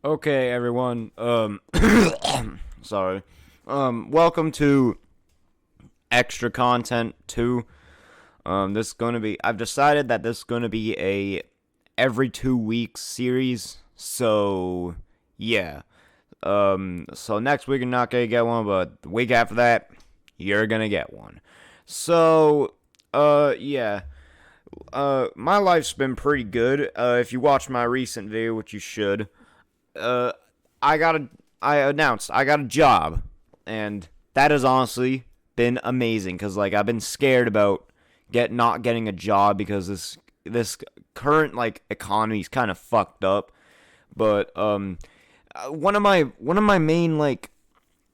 Okay, everyone. Sorry. Welcome to Extra Content 2. This is going to be I've decided that this is going to be a every 2 weeks series. So, yeah. So next week you're not going to get one, but the week after that you're going to get one. So, yeah. My life's been pretty good. If you watched my recent video, which you should, uh, I announced I got a job, and that has honestly been amazing. Cause like I've been scared about not getting a job because this current like economy is kind of fucked up. But one of my main like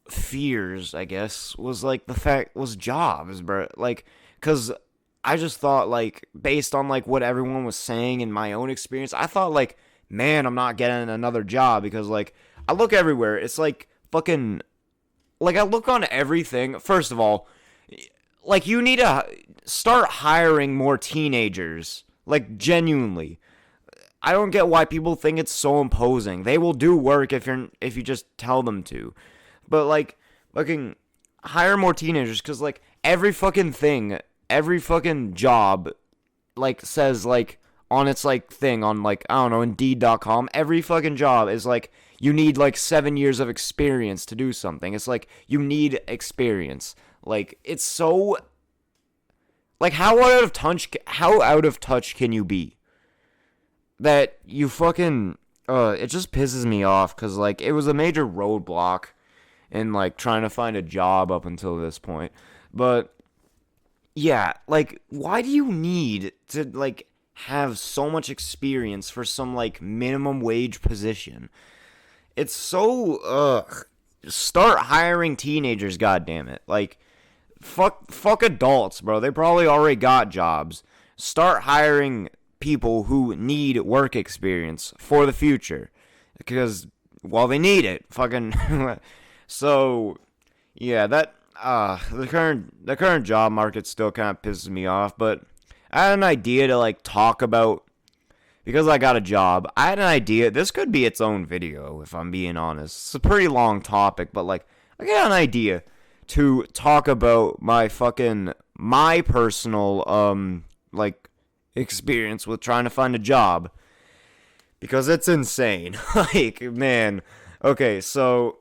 fears, I guess, was like the fact was jobs, bro. Like, cause I just thought like based on like what everyone was saying in my own experience, I thought like, man, I'm not getting another job because like I look everywhere. It's like fucking like I look on everything. First of all, like you need to start hiring more teenagers. Like genuinely. I don't get why people think it's so imposing. They will do work if you just tell them to. But like fucking hire more teenagers cuz like every fucking job like says like on its like thing on like I don't know Indeed.com, every fucking job is like you need like 7 years of experience to do something. It's like you need experience. Like it's so like how out of touch can you be that you fucking it just pisses me off because like it was a major roadblock in like trying to find a job up until this point. But yeah, like why do you need to like have so much experience for some like minimum wage position? It's so start hiring teenagers, god damn it. Like fuck adults, bro. They probably already got jobs. Start hiring people who need work experience for the future because well they need it. Fucking so yeah, that the current job market still kind of pisses me off, but I had an idea to like talk about because I got a job. I had an idea. This could be its own video if I'm being honest. It's a pretty long topic, but like I got an idea to talk about my personal like experience with trying to find a job because it's insane. Like, man. Okay, so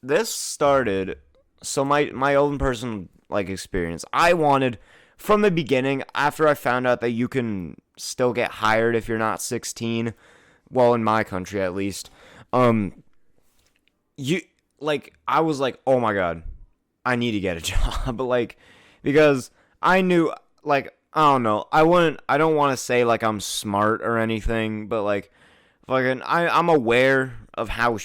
this started so my own personal like experience. I wanted from the beginning after I found out that you can still get hired if you're not 16, well in my country at least. You like I was like, "Oh my god, I need to get a job." Like because I knew like I don't know. I don't want to say like I'm smart or anything, but like fucking I'm aware of how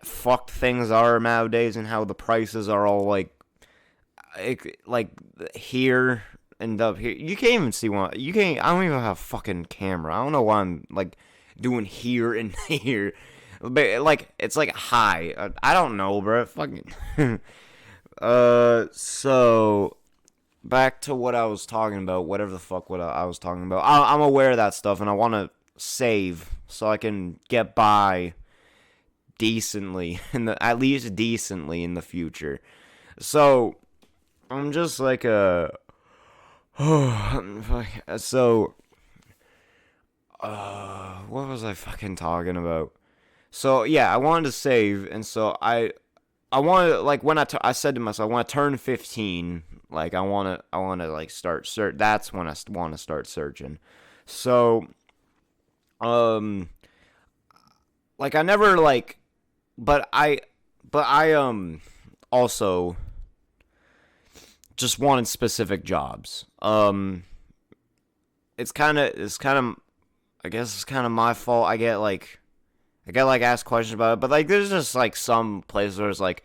fucked things are nowadays and how the prices are all like here and up here. You can't even see one. You can't. I don't even have a fucking camera. I don't know why I'm like doing here and here. But like it's like high. I don't know, bro. Fucking. So back to what I was talking about. Whatever the fuck what I was talking about. I'm aware of that stuff, and I want to save so I can get by decently at least decently in the future. So I'm just like a so what was I fucking talking about? So yeah, I wanted to save, and so I wanted like when I said to myself, I want to turn 15. Like I want to like start search. That's when I want to start searching. So um like I never like but I also just wanted specific jobs. It's kind of I guess it's kind of my fault. I get like asked questions about it, but like there's just like some places where it's like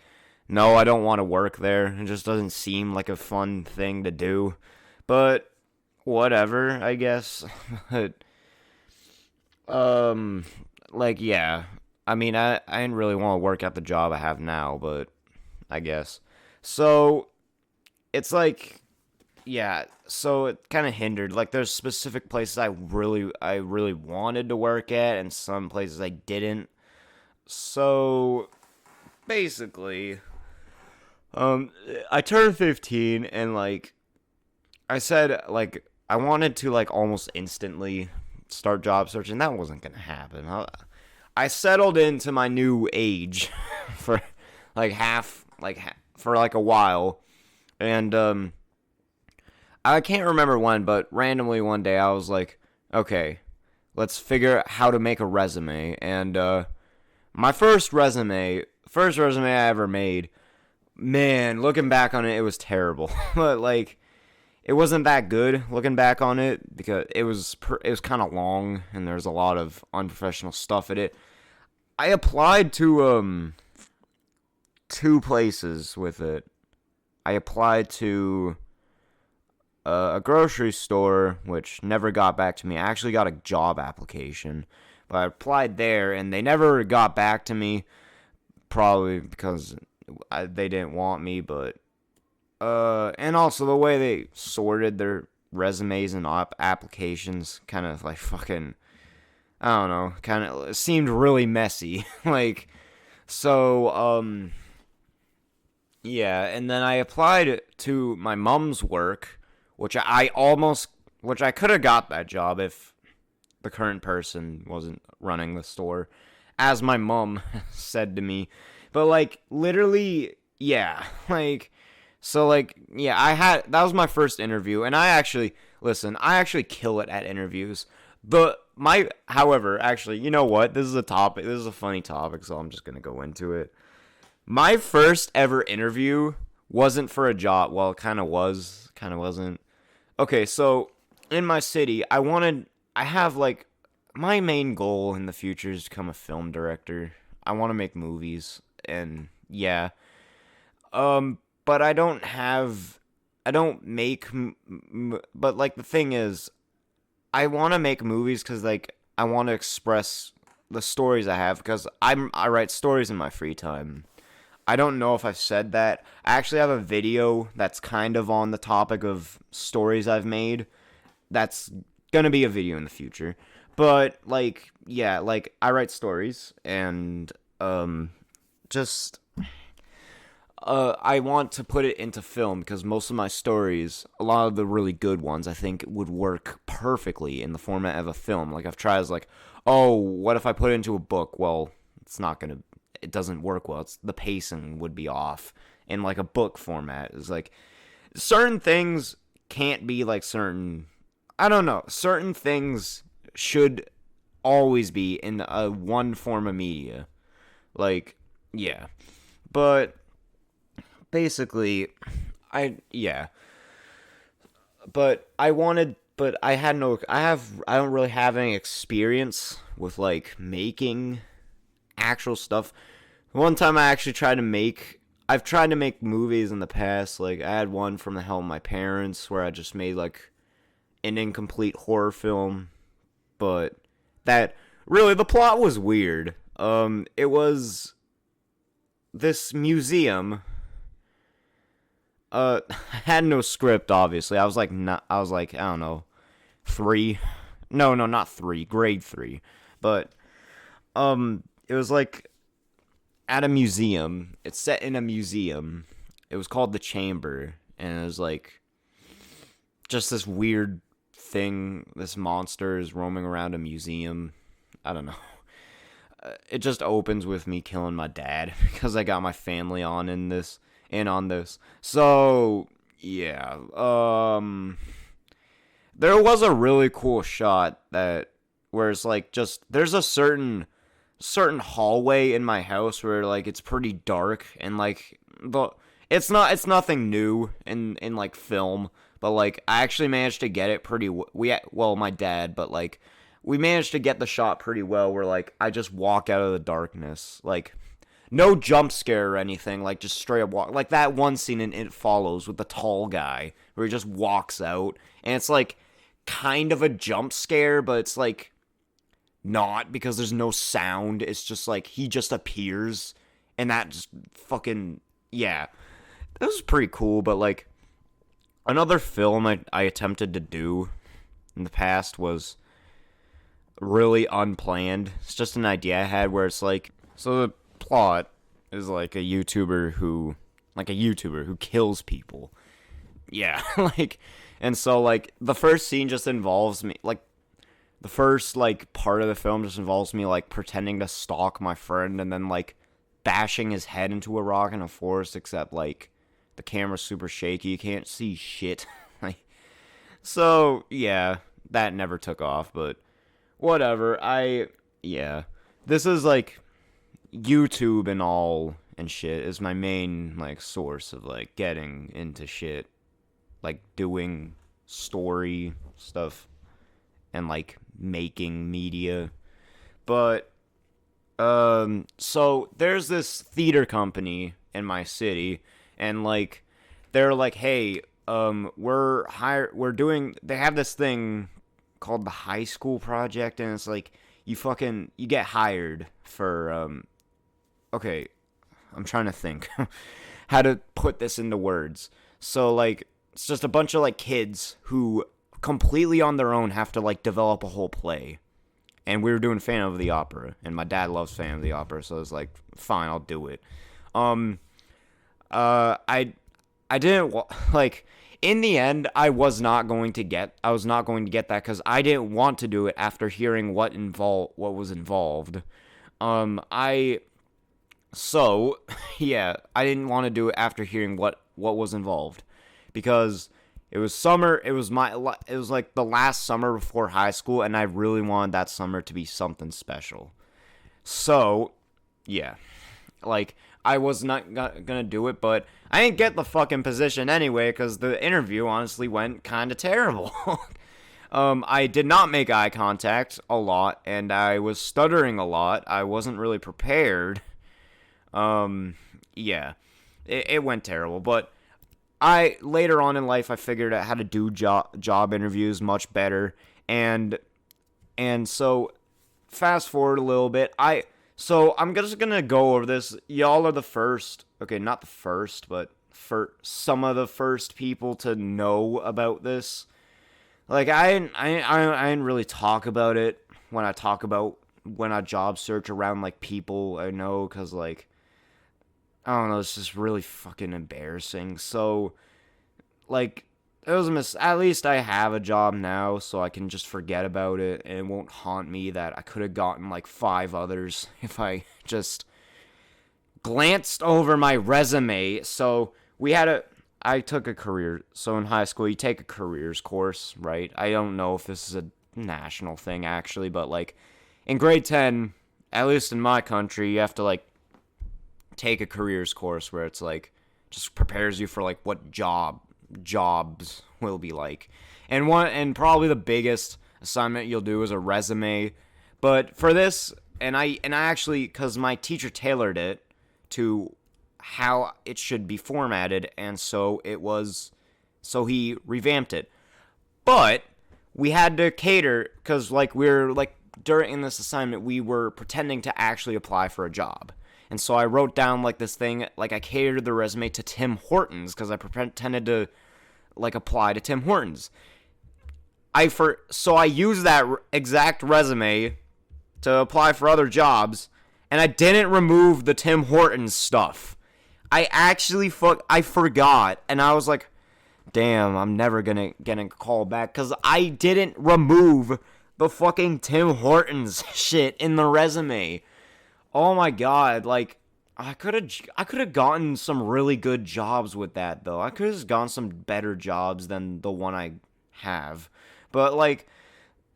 no, I don't want to work there. It just doesn't seem like a fun thing to do. But whatever, I guess. But um like yeah. I mean, I didn't really want to work at the job I have now, but I guess. So it's like yeah, so it kind of hindered. Like there's specific places I really wanted to work at and some places I didn't. So basically, I turned 15 and like I said, like I wanted to like almost instantly start job searching. That wasn't gonna happen. I settled into my new age for for like a while, and I can't remember when, but randomly one day I was like, okay, let's figure out how to make a resume. And my first resume I ever made, man, looking back on it, it was terrible. But like, it wasn't that good looking back on it because it was kind of long and there's a lot of unprofessional stuff in it. I applied to two places with it. I applied to a grocery store, which never got back to me. I actually got a job application, but I applied there, and they never got back to me, probably because they didn't want me, but, and also the way they sorted their resumes and applications, kind of like fucking, I don't know, kind of, it seemed really messy, like, so, yeah, and then I applied to my mom's work, which which I could have got that job if the current person wasn't running the store, as my mom said to me. But like literally, yeah, like so like yeah, that was my first interview, and I actually kill it at interviews. However, actually, you know what? This is a funny topic, so I'm just gonna go into it. My first ever interview wasn't for a job. Well, it kind of was, kind of wasn't. Okay, so in my city, I have like, my main goal in the future is to become a film director. I want to make movies, and yeah. But I don't make, but like the thing is, I want to make movies because like, I want to express the stories I have because I write stories in my free time. I don't know if I've said that. I actually have a video that's kind of on the topic of stories I've made. That's gonna be a video in the future. But, like, yeah, like, I write stories, and, just, I want to put it into film, because most of my stories, a lot of the really good ones, I think would work perfectly in the format of a film. Like, I've tried, like, oh, what if I put it into a book? Well, it doesn't work well. The pacing would be off in like a book format. It's like certain things can't be like I don't know. Certain things should always be in a one form of media. Like, yeah. But basically, but I don't really have any experience with like making actual stuff. One time I've tried to make movies in the past. Like, I had one from the help of my parents where I just made like an incomplete horror film, but the plot was weird. It was this museum. I had no script, obviously. I was like, I don't know, 3. No, not 3, grade 3. But, it was like at a museum. It's set in a museum. It was called The Chamber, and it was like just this weird thing. This monster is roaming around a museum. I don't know. It just opens with me killing my dad because I got my family on this. So, yeah. There was a really cool shot where it's like just there's a certain hallway in my house where like it's pretty dark, and like it's nothing new in like film, but like I actually managed to get it pretty my dad, but like we managed to get the shot pretty well where like I just walk out of the darkness, like no jump scare or anything, like just straight up walk, like that one scene in It Follows with the tall guy where he just walks out, and it's like kind of a jump scare, but it's like not, because there's no sound. It's just like he just appears, and that just fucking, yeah, that was pretty cool. But like another film I attempted to do in the past was really unplanned. It's just an idea I had where it's like So the plot is like a YouTuber who kills people. Yeah, like, and so like the first scene just involves me, like the first like part of the film just involves me like pretending to stalk my friend and then like bashing his head into a rock in a forest, except like the camera's super shaky, you can't see shit. Like, so yeah, that never took off, but whatever. Yeah, this is like YouTube and all and shit is my main like source of like getting into shit, like doing story stuff and like making media. But so there's this theater company in my city, and like they're like, hey, we're doing, they have this thing called the high school project, and it's like you get hired for okay, I'm trying to think how to put this into words. So like it's just a bunch of like kids who completely on their own have to like develop a whole play. And we were doing Phantom of the Opera, and my dad loves Phantom of the Opera, so I was like, fine, I'll do it. Um I didn't like in the end I was not going to get that cuz I didn't want to do it after hearing what was involved. I So, yeah, I didn't want to do it after hearing what was involved, because it was summer. It was like the last summer before high school, and I really wanted that summer to be something special. So, yeah, like I was not gonna do it, but I didn't get the fucking position anyway because the interview honestly went kind of terrible. I did not make eye contact a lot, and I was stuttering a lot. I wasn't really prepared. Yeah, it went terrible, but later on in life, I figured out how to do job interviews much better, and so, fast forward a little bit, so I'm just gonna go over this. Y'all are the first, okay, not the first, but for some of the first people to know about this. Like, I didn't really talk about it when I job search around, like, people I know, because, like, I don't know, it's just really fucking embarrassing. So, like, it was at least I have a job now, so I can just forget about it, and it won't haunt me that I could have gotten, like, 5 others if I just glanced over my resume. So, I took a career, so in high school, you take a careers course, right? I don't know if this is a national thing, actually, but, like, in grade 10, at least in my country, you have to, like, take a careers course where it's like just prepares you for like what jobs will be like. And probably the biggest assignment you'll do is a resume. But for this, and I actually, cuz my teacher tailored it to how it should be formatted, and so he revamped it. But we had to cater, cuz like we're like during this assignment we were pretending to actually apply for a job. And so I wrote down, like, this thing, like, I catered the resume to Tim Hortons, because I pretended to, like, apply to Tim Hortons. So I used that exact resume to apply for other jobs, and I didn't remove the Tim Hortons stuff. I actually I forgot, and I was like, damn, I'm never gonna get a call back, because I didn't remove the fucking Tim Hortons shit in the resume. Oh my god, like, I could have gotten some really good jobs with that, though. I could have gotten some better jobs than the one I have. But, like,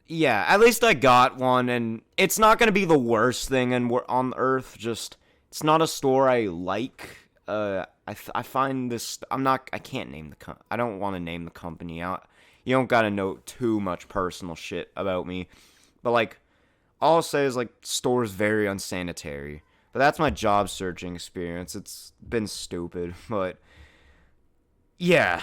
yeah, at least I got one, and it's not going to be the worst thing on Earth, just, it's not a store I like. I find this, I can't name I don't want to name the company out. You don't got to know too much personal shit about me. But, like, all I'll say is, like, store's very unsanitary. But that's my job searching experience. It's been stupid, but yeah.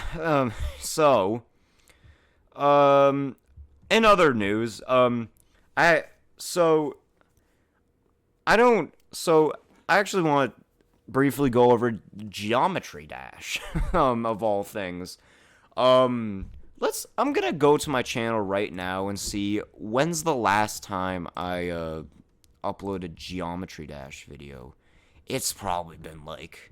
In other news, I so I don't. So I actually want to briefly go over Geometry Dash, of all things. I'm gonna go to my channel right now and see when's the last time I upload a Geometry Dash video. It's probably been like,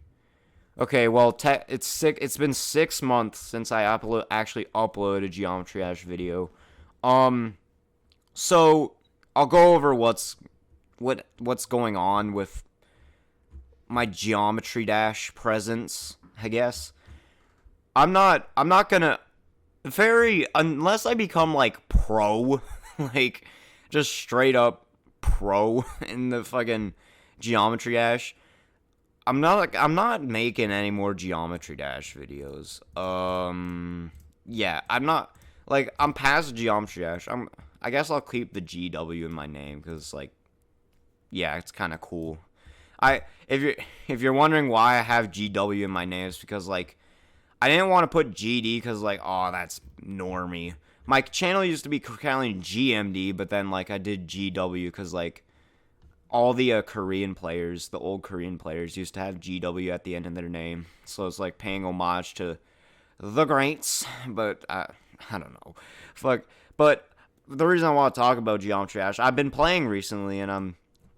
okay, well, it's been 6 months since I actually uploaded a Geometry Dash video. So I'll go over what's going on with my Geometry Dash presence, I guess. I'm not gonna unless I become like pro, like just straight up pro in the fucking Geometry Dash. I'm not making any more Geometry Dash videos. Yeah, I'm past Geometry Dash. I guess I'll keep the GW in my name because like, yeah, it's kind of cool. If you're wondering why I have GW in my name, it's because like I didn't want to put GD because like, oh, that's normie. My channel used to be calling GMD, but then like I did GW because like all the Korean players, the old Korean players, used to have GW at the end of their name, so it's like paying homage to the greats. But I don't know, fuck. But the reason I want to talk about Geometry Dash, I've been playing recently, and I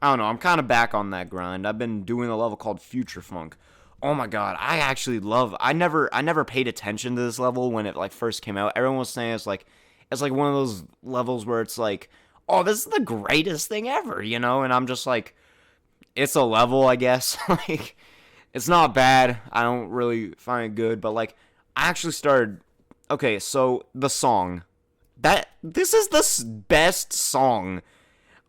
don't know, I'm kind of back on that grind. I've been doing a level called Future Funk. Oh my god, I never paid attention to this level when it like first came out. Everyone was saying it's like one of those levels where it's like, oh, this is the greatest thing ever, you know? And I'm just like, it's a level, I guess. Like, it's not bad. I don't really find it good, but like, I actually started, okay, so the song, this is the best song.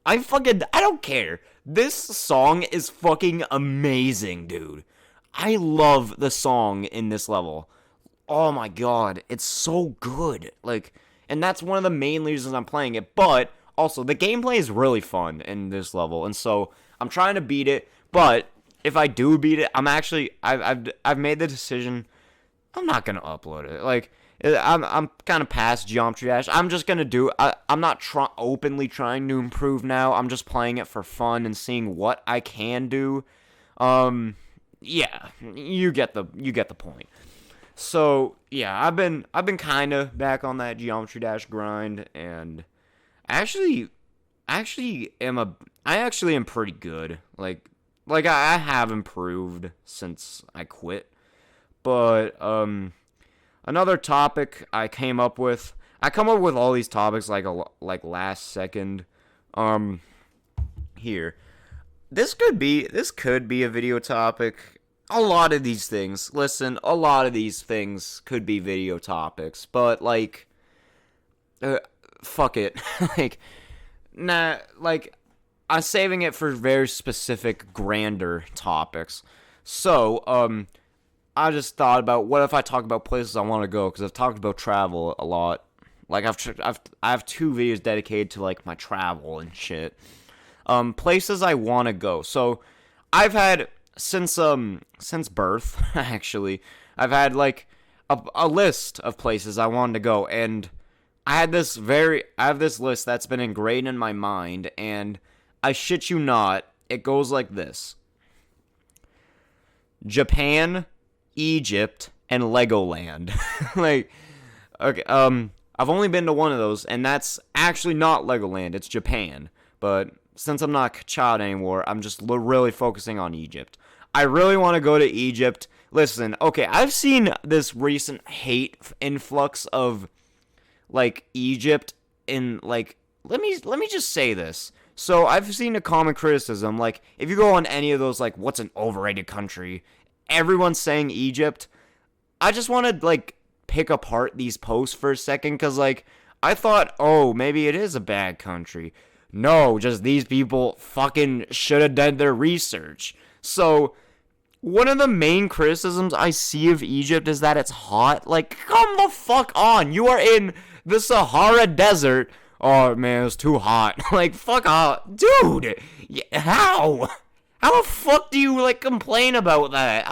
I don't care. This song is fucking amazing, dude. I love the song in this level. Oh my god, it's so good. Like, and that's one of the main reasons I'm playing it, but also the gameplay is really fun in this level, and so I'm trying to beat it, but if I do beat it, I've made the decision I'm not going to upload it. Like, I'm kind of past Geometry Dash. I'm just going to do I'm not openly trying to improve now. I'm just playing it for fun and seeing what I can do. Yeah, you get the point. So, yeah, I've been kind of back on that Geometry Dash grind, and I actually am pretty good. Like I have improved since I quit. But another topic I come up with all these topics like last second. Here. This could be a video topic. A lot of these things could be video topics, but like fuck it. Like, nah, like, I'm saving it for very specific, grander topics. So, I just thought about, what if I talk about places I want to go, because I've talked about travel a lot. Like, I have 2 videos dedicated to, like, my travel and shit. Places I want to go. So, I've had, since birth, actually, I've had, like, a list of places I wanted to go, and I have this list that's been ingrained in my mind, and I shit you not, it goes like this: Japan, Egypt, and Legoland. Like, okay, I've only been to one of those, and that's actually not Legoland, it's Japan. But since I'm not a child anymore, I'm just really focusing on Egypt. I really want to go to Egypt. Listen, okay, I've seen this recent hate influx of, like, Egypt in, like, let me just say this. So, I've seen a common criticism, like, if you go on any of those, like, what's an overrated country, everyone's saying Egypt. I just want to, like, pick apart these posts for a second, because, like, I thought, oh, maybe it is a bad country. No, just these people fucking should have done their research. So, one of the main criticisms I see of Egypt is that it's hot. Like, come the fuck on. You are in the Sahara Desert. Oh, man, it's too hot. Like, fuck off. Dude, how? How the fuck do you, like, complain about that?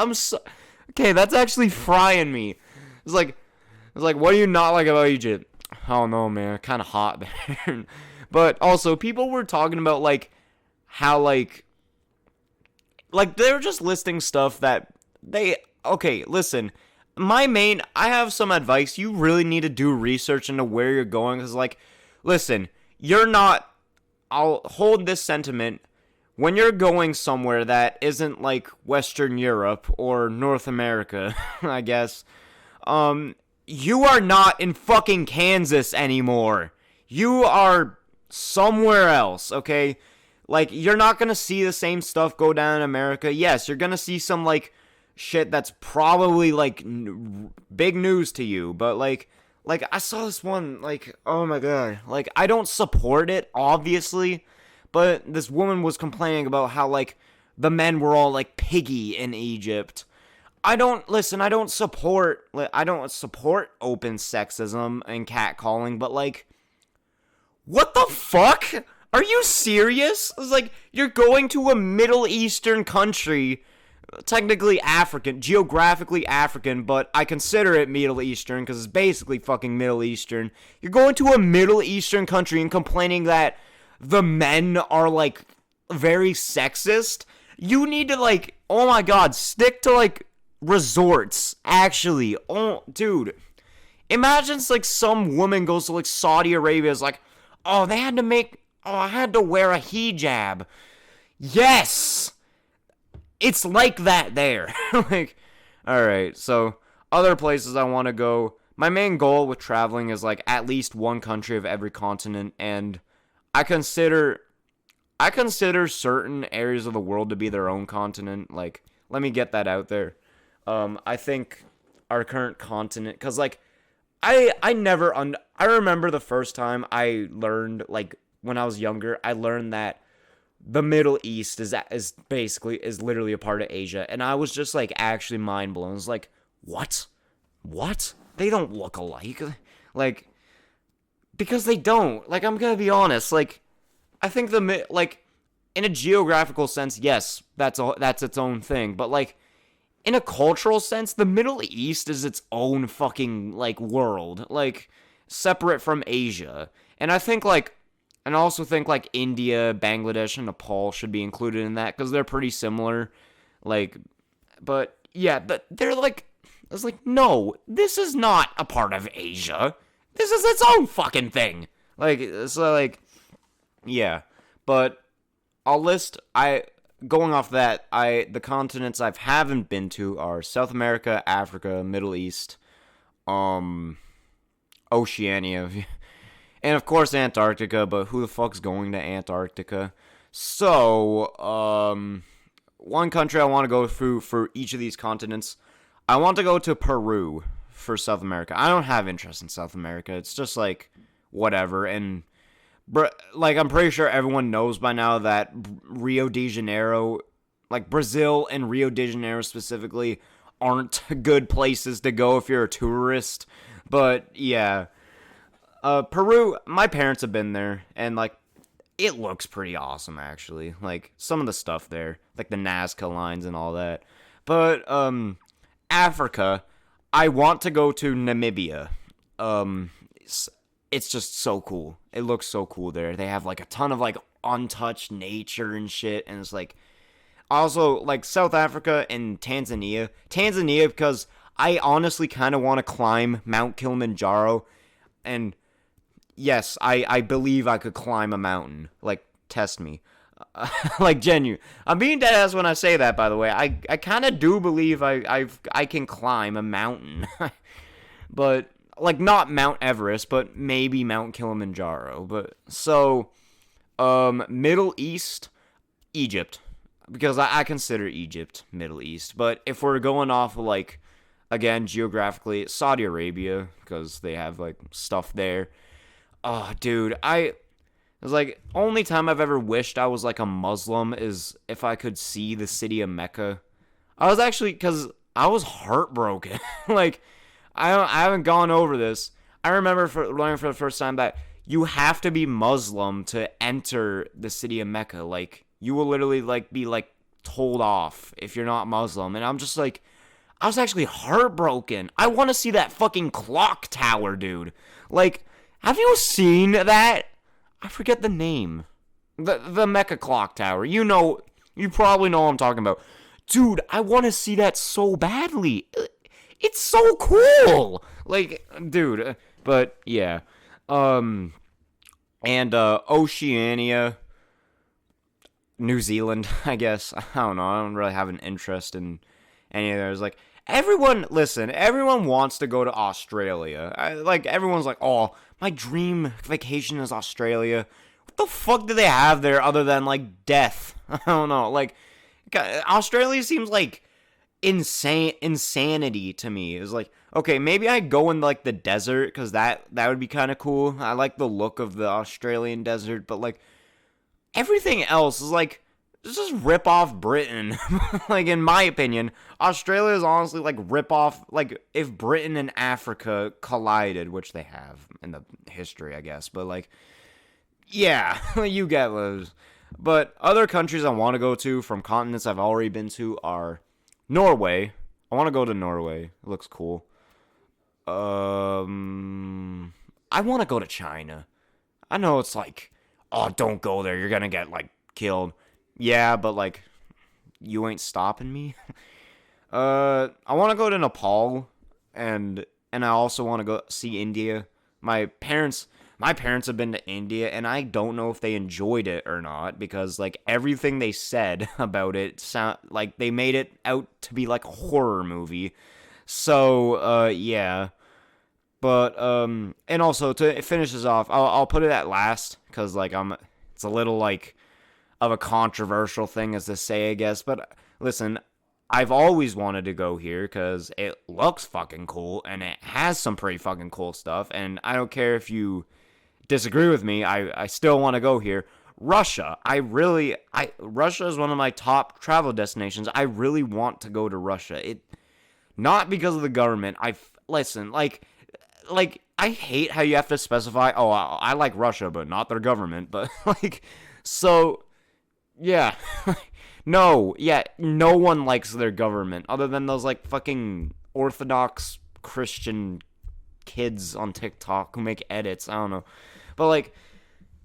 Okay, that's actually frying me. It's like, what do you not like about Egypt? I don't know, man. Kind of hot there. But also, people were talking about, like, how, like, they were just listing stuff that okay, listen, I have some advice. You really need to do research into where you're going, because, like, listen, I'll hold this sentiment. when you're going somewhere that isn't like Western Europe or North America, I guess, you are not in fucking Kansas anymore. You are somewhere else, okay? Like, you're not gonna see the same stuff go down in America. Yes, you're gonna see some, like, shit that's probably, like, big news to you, but, like, I saw this one, like, oh my god. Like, I don't support it, obviously, but this woman was complaining about how, like, the men were all, like, piggy in Egypt. I don't support open sexism and catcalling, but, like, what the fuck? Are you serious? It's like, you're going to a Middle Eastern country, technically African, geographically African, but I consider it Middle Eastern because it's basically fucking Middle Eastern. You're going to a Middle Eastern country and complaining that the men are, like, very sexist? You need to, like, oh my god, stick to, like, resorts, actually. Oh, dude. Imagine, like, some woman goes to, like, Saudi Arabia, is like, oh, I had to wear a hijab. Yes! It's like that there. Like, alright, so, other places I want to go. My main goal with traveling is, like, at least one country of every continent, and I consider certain areas of the world to be their own continent. Like, let me get that out there. I think our current continent, because, like, I remember the first time I learned, like, when I was younger, I learned that the Middle East is literally a part of Asia, and I was just, like, actually mind blown. I was like, what? They don't look alike. Like, because they don't. Like, I'm gonna be honest, like, I think like, in a geographical sense, yes, that's its own thing, but, like, in a cultural sense, the Middle East is its own fucking, like, world, like, separate from Asia. And I also think, like, India, Bangladesh, and Nepal should be included in that, because they're pretty similar, like, but, yeah, but they're, like, it's like, no, this is not a part of Asia. This is its own fucking thing. Like, so, like, yeah, but going off that, the continents I haven't been to are South America, Africa, Middle East, Oceania, and of course Antarctica, but who the fuck's going to Antarctica? So, one country I want to go through for each of these continents, I want to go to Peru for South America. I don't have interest in South America. It's just, like, whatever, and like, I'm pretty sure everyone knows by now that Rio de Janeiro, like, Brazil and Rio de Janeiro specifically, aren't good places to go if you're a tourist. But, yeah. Peru, my parents have been there, and, like, it looks pretty awesome, actually. Like, some of the stuff there, like the Nazca lines and all that. But, Africa, I want to go to Namibia. It's just so cool. It looks so cool there. They have, like, a ton of, like, untouched nature and shit, and it's, like, also, like, South Africa and Tanzania. Tanzania, because I honestly kind of want to climb Mount Kilimanjaro, and yes, I believe I could climb a mountain. Like, test me. Like, genuine. I'm being dead ass when I say that, by the way. I kind of do believe I can climb a mountain. But, like, not Mount Everest, but maybe Mount Kilimanjaro. But, so, Middle East, Egypt. Because I consider Egypt Middle East. But if we're going off of, like, again, geographically, Saudi Arabia, because they have, like, stuff there. Oh, dude, it was like, only time I've ever wished I was, like, a Muslim is if I could see the city of Mecca. I was actually, because I was heartbroken. Like, I haven't gone over this. I remember learning for the first time that you have to be Muslim to enter the city of Mecca. Like, you will literally, like, be, like, told off if you're not Muslim. And I'm just like, I was actually heartbroken. I want to see that fucking clock tower, dude. Like, have you seen that? I forget the name. The Mecca clock tower. You probably know what I'm talking about. Dude, I want to see that so badly. It's so cool. Like, dude, but yeah. And Oceania. New Zealand, I guess. I don't know. I don't really have an interest in any of those. Like, everyone, listen, everyone wants to go to Australia. Like, everyone's like, oh, my dream vacation is Australia. What the fuck do they have there other than, like, death? I don't know. Like, Australia seems like insanity to me. It's like, okay, maybe I go in like the desert because that would be kind of cool. I like the look of the Australian desert, but like everything else is like just rip off Britain. Like in my opinion, Australia is honestly like rip off like if Britain and Africa collided, which they have in the history, I guess. But like, yeah, you get those. But other countries I want to go to from continents I've already been to are Norway. I want to go to Norway. It looks cool. I want to go to China. I know it's like, oh, don't go there. You're gonna get like killed. Yeah, but like, you ain't stopping me. I want to go to Nepal, and I also want to go see India. My parents, my parents have been to India, and I don't know if they enjoyed it or not because like everything they said about it sound like they made it out to be like a horror movie. So, yeah. But and also to finish this off, I'll put it at last because like it's a little like of a controversial thing as to say, I guess. But listen, I've always wanted to go here because it looks fucking cool and it has some pretty fucking cool stuff. And I don't care if you disagree with me, I still want to go here. Russia, Russia is one of my top travel destinations. I really want to go to Russia. It not because of the government. Listen, like I hate how you have to specify. Oh, I like Russia, but not their government. But like, so yeah, no, yeah, no one likes their government other than those like fucking Orthodox Christian kids on TikTok who make edits. I don't know, but like,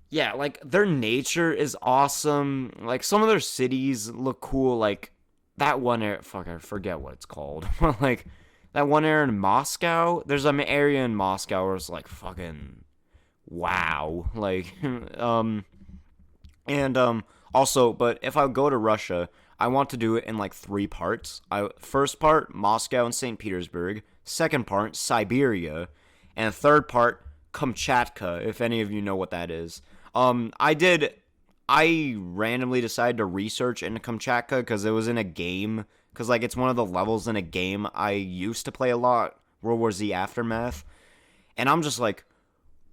yeah, like their nature is awesome. Like some of their cities look cool. Like that one area, fuck, I forget what it's called. Like that one area in Moscow. There's an area in Moscow where it's like fucking wow. Like and also, but if I go to Russia, I want to do it in like three parts. First part Moscow and St. Petersburg. Second part Siberia, and third part Kamchatka. If any of you know what that is. I randomly decided to research into Kamchatka because it was in a game. Because, like, it's one of the levels in a game I used to play a lot, World War Z Aftermath. And I'm just like,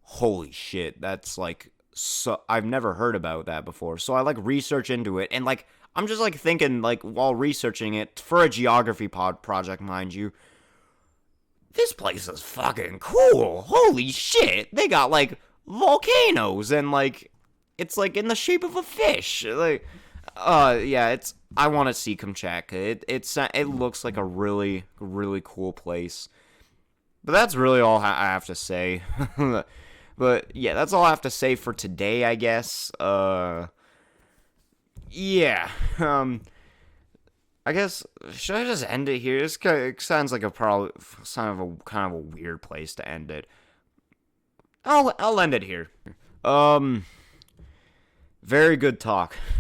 holy shit, that's, like, so... I've never heard about that before. So I, like, research into it. And, like, I'm just, like, thinking, like, while researching it, for a geography pod project, mind you, this place is fucking cool. Holy shit. They got, like, volcanoes and, like, it's, like, in the shape of a fish. Like, yeah, it's... I want to see Kamchatka. It looks like a really, really cool place. But that's really all I have to say. But, yeah, that's all I have to say for today, I guess. Yeah. I guess, should I just end it here? It sounds like kind of a weird place to end it. I'll end it here. Very good talk.